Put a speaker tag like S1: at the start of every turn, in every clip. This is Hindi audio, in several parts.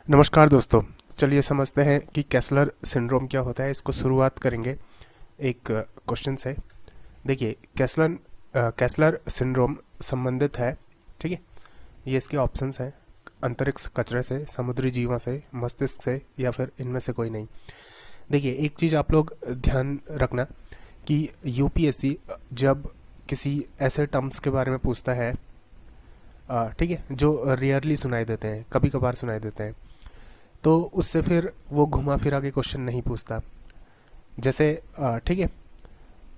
S1: नमस्कार दोस्तों। चलिए समझते हैं कि कैसलर सिंड्रोम क्या होता है। इसको शुरुआत करेंगे एक क्वेश्चन से। देखिए कैसलर सिंड्रोम संबंधित है, ठीक है। ये इसके ऑप्शंस हैं: अंतरिक्ष कचरे से, समुद्री जीवों से, मस्तिष्क से, या फिर इनमें से कोई नहीं। देखिए एक चीज़ आप लोग ध्यान रखना कि यूपीएससी जब किसी ऐसे टर्म्स के बारे में पूछता है, ठीक है, जो रेयरली सुनाई देते हैं, कभी कभार सुनाई देते हैं, तो उससे फिर वो घुमा फिरा के क्वेश्चन नहीं पूछता। जैसे ठीक है,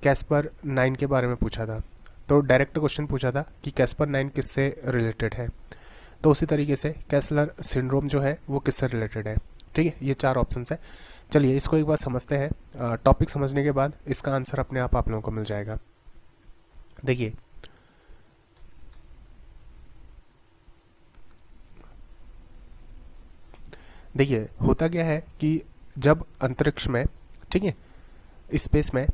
S1: कैस्पर 9 के बारे में पूछा था तो डायरेक्ट क्वेश्चन पूछा था कि कैस्पर 9 किससे रिलेटेड है। तो उसी तरीके से कैसलर सिंड्रोम जो है वो किससे रिलेटेड है, ठीक है। ये 4 ऑप्शन है। चलिए इसको एक बार समझते हैं। टॉपिक समझने के बाद इसका आंसर अपने आप लोगों को मिल जाएगा। देखिए होता क्या है कि जब अंतरिक्ष में, ठीक है, स्पेस में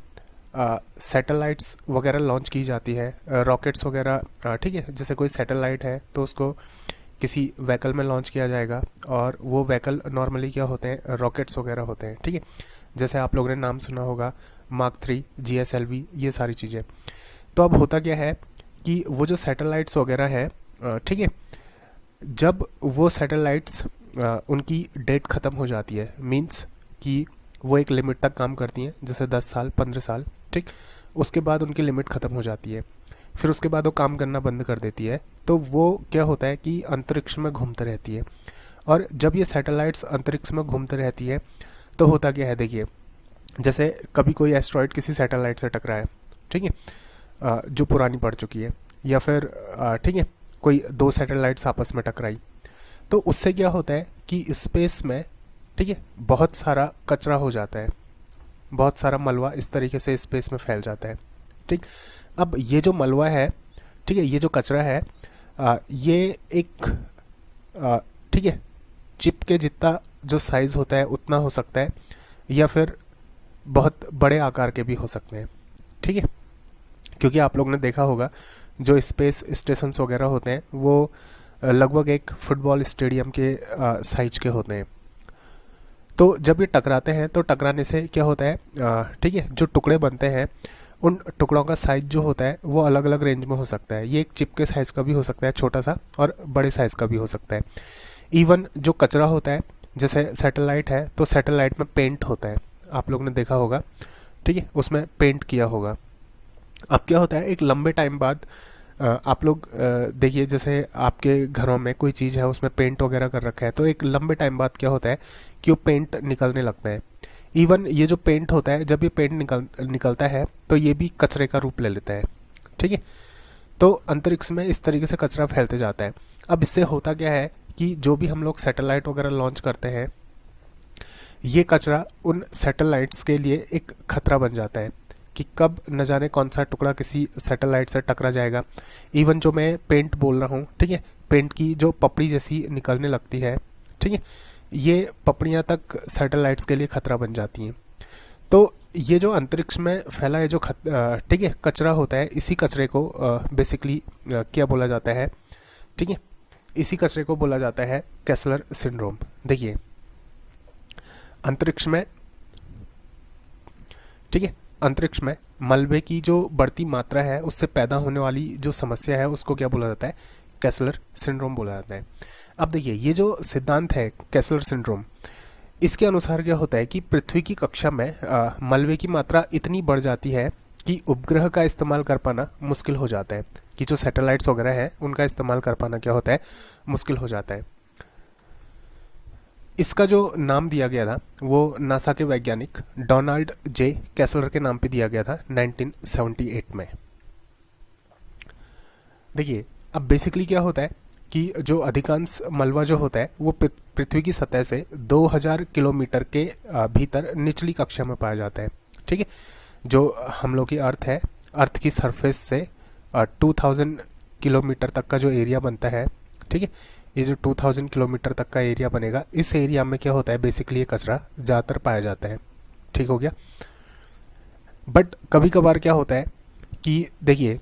S1: सैटेलाइट्स वगैरह लॉन्च की जाती है, रॉकेट्स वगैरह, ठीक है। जैसे कोई सैटेलाइट है तो उसको किसी व्हीकल में लॉन्च किया जाएगा, और वो व्हीकल नॉर्मली क्या होते हैं, रॉकेट्स वगैरह होते हैं, ठीक है। जैसे आप लोगों ने नाम सुना होगा मार्क 3, GSLV, ये सारी चीज़ें। तो अब होता क्या है कि वो जो सैटेलाइट्स वगैरह है, ठीक है, जब वो सैटेलाइट्स उनकी डेट ख़त्म हो जाती है, मींस कि वो एक लिमिट तक काम करती हैं, जैसे 10 साल 15 साल, ठीक। उसके बाद उनकी लिमिट ख़त्म हो जाती है, फिर उसके बाद वो काम करना बंद कर देती है। तो वो क्या होता है कि अंतरिक्ष में घूमते रहती है। और जब ये सैटेलाइट्स अंतरिक्ष में घूमते रहती है तो होता क्या है, देखिए जैसे कभी कोई एस्ट्रॉयड किसी सैटेलाइट से टकराए, ठीक है, जो पुरानी पड़ चुकी है, या फिर ठीक है कोई 2 सैटेलाइट्स आपस में टकराई, तो उससे क्या होता है कि स्पेस में, ठीक है, बहुत सारा कचरा हो जाता है, बहुत सारा मलबा इस तरीके से स्पेस में फैल जाता है, ठीक। अब ये जो मलबा है, ठीक है, ये जो कचरा है, ये एक ठीक है चिप के जितना जो साइज़ होता है उतना हो सकता है, या फिर बहुत बड़े आकार के भी हो सकते हैं, ठीक है। क्योंकि आप लोग ने देखा होगा जो स्पेस स्टेशंस वगैरह होते हैं वो लगभग एक फुटबॉल स्टेडियम के साइज के होते हैं। तो जब ये टकराते हैं तो टकराने से क्या होता है, ठीक है, जो टुकड़े बनते हैं उन टुकड़ों का साइज जो होता है वो अलग अलग रेंज में हो सकता है। ये एक चिप के साइज़ का भी हो सकता है छोटा सा, और बड़े साइज़ का भी हो सकता है। इवन जो कचरा होता है, जैसे सैटेलाइट है तो सैटेलाइट में पेंट होता है, आप लोग ने देखा होगा, ठीक है, उसमें पेंट किया होगा। अब क्या होता है, एक लंबे टाइम बाद आप लोग देखिए, जैसे आपके घरों में कोई चीज़ है उसमें पेंट वगैरह कर रखा है, तो एक लंबे टाइम बाद क्या होता है कि वो पेंट निकलने लगता है। इवन ये जो पेंट होता है, जब ये पेंट निकलता है तो ये भी कचरे का रूप ले लेता है, ठीक है। तो अंतरिक्ष में इस तरीके से कचरा फैलते जाता है। अब इससे होता क्या है कि जो भी हम लोग सैटेलाइट वगैरह लॉन्च करते हैं, ये कचरा उन सैटेलाइट्स के लिए एक खतरा बन जाता है कि कब न जाने कौन सा टुकड़ा किसी सैटेलाइट से टकरा जाएगा। इवन जो मैं पेंट बोल रहा हूँ, ठीक है, पेंट की जो पपड़ी जैसी निकलने लगती है, ठीक है, ये पपड़ियाँ तक सैटेलाइट्स के लिए खतरा बन जाती हैं। तो ये जो अंतरिक्ष में फैला है जो ठीक है कचरा होता है, इसी कचरे को बेसिकली क्या बोला जाता है, ठीक है, इसी कचरे को बोला जाता है कैसलर सिंड्रोम। देखिए अंतरिक्ष में, ठीक है, अंतरिक्ष में मलबे की जो बढ़ती मात्रा है उससे पैदा होने वाली जो समस्या है उसको क्या बोला जाता है, कैसलर सिंड्रोम बोला जाता है। अब देखिए ये जो सिद्धांत है कैसलर सिंड्रोम, इसके अनुसार क्या होता है कि पृथ्वी की कक्षा में मलबे की मात्रा इतनी बढ़ जाती है कि उपग्रह का इस्तेमाल कर पाना मुश्किल हो जाता है, कि जो सैटेलाइट्स वगैरह है उनका इस्तेमाल कर पाना क्या होता है, मुश्किल हो जाता है। इसका जो नाम दिया गया था वो नासा के वैज्ञानिक डोनाल्ड जे कैसलर के नाम पे दिया गया था 1978 में। देखिए अब बेसिकली क्या होता है कि जो अधिकांश मलबा जो होता है वो पृथ्वी की सतह से 2000 किलोमीटर के भीतर निचली कक्षा में पाया जाता है, ठीक है। जो हम लोग की अर्थ है, अर्थ की सरफेस से 2000 किलोमीटर तक का जो एरिया बनता है, ठीक है, ये जो 2000 किलोमीटर तक का एरिया बनेगा, इस एरिया में क्या होता है बेसिकली ये कचरा ज़्यादातर पाया जाता है, ठीक हो गया। बट कभी कभार क्या होता है कि देखिए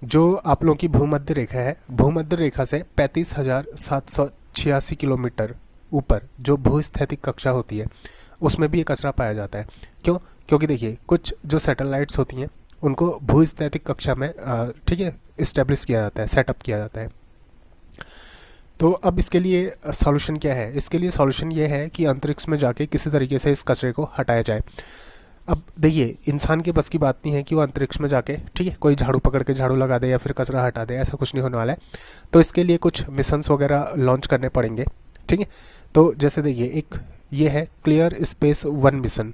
S1: जो आप लोगों की भूमध्य रेखा है, भूमध्य रेखा से 35,786 किलोमीटर ऊपर जो भूस्थैतिक कक्षा होती है उसमें भी ये कचरा पाया जाता है। क्यों? क्योंकि देखिए कुछ जो सैटेलाइट्स होती हैं उनको भूस्थैतिक कक्षा में ठीक है इस्टेब्लिश किया जाता है, सेटअप किया जाता है। तो अब इसके लिए सॉल्यूशन क्या है? इसके लिए सॉल्यूशन ये है कि अंतरिक्ष में जाके किसी तरीके से इस कचरे को हटाया जाए। अब देखिए इंसान के बस की बात नहीं है कि वो अंतरिक्ष में जाके ठीक है कोई झाड़ू पकड़ के झाड़ू लगा दे या फिर कचरा हटा दे, ऐसा कुछ नहीं होने वाला है। तो इसके लिए कुछ मिशंस वगैरह लॉन्च करने पड़ेंगे, ठीक है। तो जैसे देखिए एक ये है क्लियर स्पेस 1 मिशन,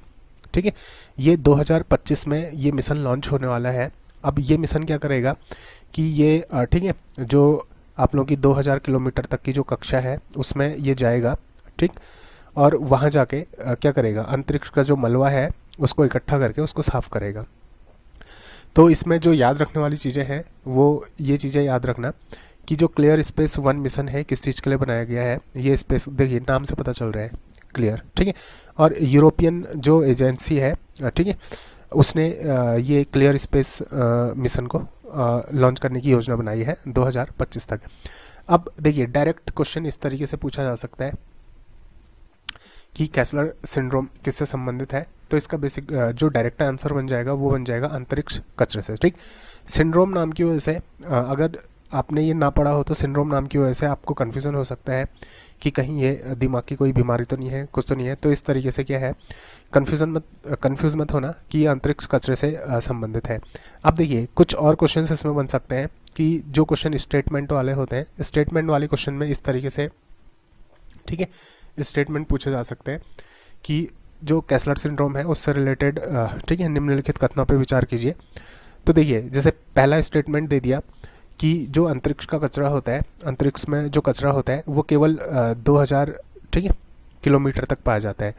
S1: ठीक है। ये 2025 में ये मिशन लॉन्च होने वाला है। अब ये मिशन क्या करेगा कि ये ठीक है जो आप लोगों की 2000 किलोमीटर तक की जो कक्षा है उसमें ये जाएगा, ठीक। और वहाँ जाके क्या करेगा, अंतरिक्ष का जो मलबा है उसको इकट्ठा करके उसको साफ करेगा। तो इसमें जो याद रखने वाली चीज़ें हैं वो ये चीज़ें याद रखना कि जो क्लियर स्पेस 1 मिशन है किस चीज़ के लिए बनाया गया है। ये स्पेस देखिए नाम से पता चल रहा है क्लियर, ठीक है। और यूरोपियन जो एजेंसी है ठीक है उसने ये क्लियर स्पेस मिशन को लॉन्च करने की योजना बनाई है 2025 तक। अब देखिए डायरेक्ट क्वेश्चन इस तरीके से पूछा जा सकता है कि कैसलर सिंड्रोम किससे संबंधित है। तो इसका बेसिक जो डायरेक्ट आंसर बन जाएगा वो बन जाएगा अंतरिक्ष कचरे से, ठीक। सिंड्रोम नाम की वजह से अगर आपने ये ना पढ़ा हो तो सिंड्रोम नाम की वजह से आपको कन्फ्यूज़न हो सकता है कि कहीं ये दिमाग की कोई बीमारी तो नहीं है, कुछ तो नहीं है। तो इस तरीके से क्या है कन्फ्यूज़ मत होना कि ये अंतरिक्ष कचरे से संबंधित है। अब देखिए कुछ और क्वेश्चन इसमें बन सकते हैं कि जो क्वेश्चन स्टेटमेंट वाले होते हैं, स्टेटमेंट वाले क्वेश्चन में इस तरीके से ठीक है स्टेटमेंट पूछे जा सकते हैं कि जो कैसलर सिंड्रोम है उससे रिलेटेड ठीक है निम्नलिखित कथनों पे विचार कीजिए। तो देखिए जैसे पहला स्टेटमेंट दे दिया कि जो अंतरिक्ष का कचरा होता है, अंतरिक्ष में जो कचरा होता है वो केवल 2000 ठीक है किलोमीटर तक पाया जाता है।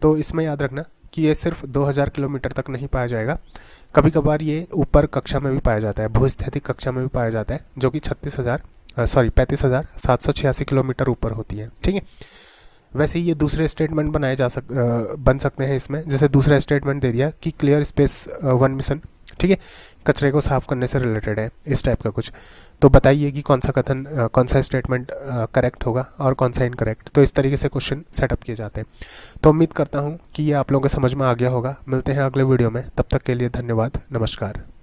S1: तो इसमें याद रखना कि ये सिर्फ 2000 किलोमीटर तक नहीं पाया जाएगा, कभी कभार ये ऊपर कक्षा में भी पाया जाता है, भूस्थैतिक कक्षा में भी पाया जाता है जो कि 35,786 किलोमीटर ऊपर होती है, ठीक है। वैसे ही ये दूसरे स्टेटमेंट बन सकते हैं इसमें। जैसे दूसरा स्टेटमेंट दे दिया कि क्लियर स्पेस 1 मिशन ठीक है कचरे को साफ करने से रिलेटेड है, इस टाइप का कुछ। तो बताइए कि कौन सा कथन कौन सा स्टेटमेंट करेक्ट होगा और कौन सा इनकरेक्ट। तो इस तरीके से क्वेश्चन सेटअप किए जाते हैं। तो उम्मीद करता हूँ कि ये आप लोगों को समझ में आ गया होगा। मिलते हैं अगले वीडियो में, तब तक के लिए धन्यवाद, नमस्कार।